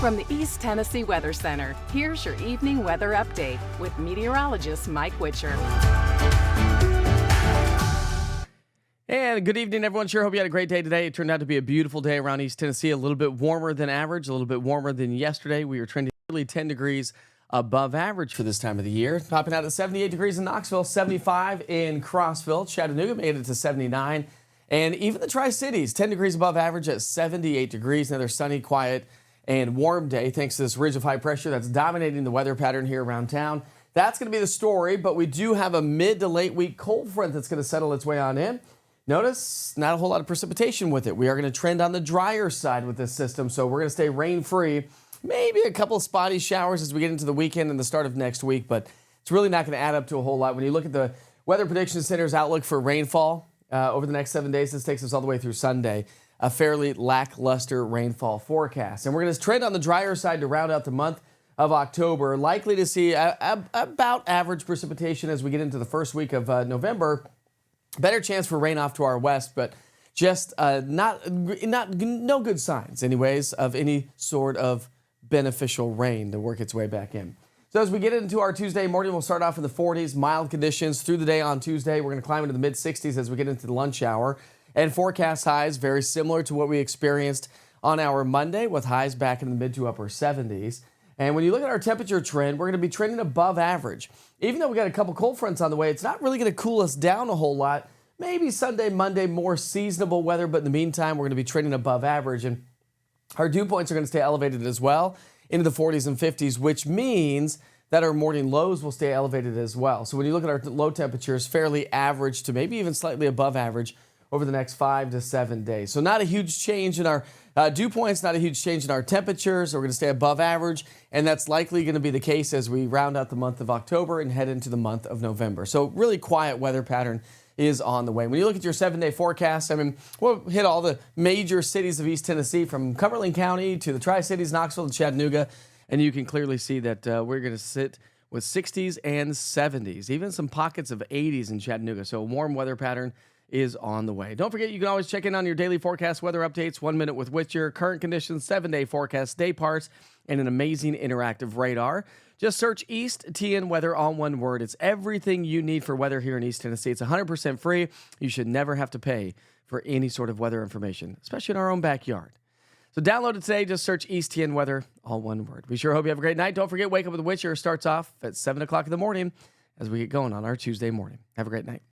From the East Tennessee Weather Center, here's your evening weather update with meteorologist Mike Witcher. And good evening, everyone. Sure hope you had a great day today. It turned out to be a beautiful day around East Tennessee, a little bit warmer than average, a little bit warmer than yesterday. We were trending nearly 10 degrees above average for this time of the year. Topping out at 78 degrees in Knoxville, 75 in Crossville. Chattanooga made it to 79. And even the Tri-Cities, 10 degrees above average at 78 degrees. Another sunny, quiet, and warm day thanks to this ridge of high pressure that's dominating the weather pattern here around town. That's going to be the story, but we do have a mid to late week cold front that's going to settle its way on in. Notice not a whole lot of precipitation with it. We are going to trend on the drier side with this system, so we're going to stay rain-free. Maybe a couple of spotty showers as we get into the weekend and the start of next week, but it's really not going to add up to a whole lot. When you look at the Weather Prediction Center's outlook for rainfall over the next 7 days, this takes us all the way through Sunday, a fairly lackluster rainfall forecast. And we're going to trend on the drier side to round out the month of October, likely to see about average precipitation as we get into the first week of November. Better chance for rain off to our west, but just no good signs, anyways, of any sort of beneficial rain to work its way back in. So as we get into our Tuesday morning, we'll start off in the 40s, mild conditions through the day on Tuesday. We're going to climb into the mid-60s as we get into the lunch hour. And forecast highs very similar to what we experienced on our Monday, with highs back in the mid to upper 70s. And when you look at our temperature trend, we're going to be trending above average. Even though we got a couple cold fronts on the way, it's not really going to cool us down a whole lot. Maybe Sunday, Monday, more seasonable weather, but in the meantime, we're going to be trending above average. And our dew points are going to stay elevated as well into the 40s and 50s, which means that our morning lows will stay elevated as well. So when you look at our low temperatures, fairly average to maybe even slightly above average over the next 5 to 7 days. So not a huge change in our dew points, not a huge change in our temperatures. We're going to stay above average, and that's likely going to be the case as we round out the month of October and head into the month of November. So really quiet weather pattern is on the way. When you look at your 7-day forecast, I mean, we'll hit all the major cities of East Tennessee from Cumberland County to the Tri-Cities, Knoxville, and Chattanooga, and you can clearly see that we're going to sit with 60s and 70s, even some pockets of 80s in Chattanooga. So a warm weather pattern is on the way. Don't forget, you can always check in on your daily forecast weather updates, 1 minute with Witcher, current conditions, 7-day forecast, day parts, and an amazing interactive radar. Just search East TN Weather, all one word. It's everything you need for weather here in East Tennessee. It's 100% free. You should never have to pay for any sort of weather information, especially in our own backyard. So download it today. Just search East TN Weather, all one word. We sure hope you have a great night. Don't forget, Wake Up with the Witcher starts off at 7 o'clock in the morning as we get going on our Tuesday morning. Have a great night.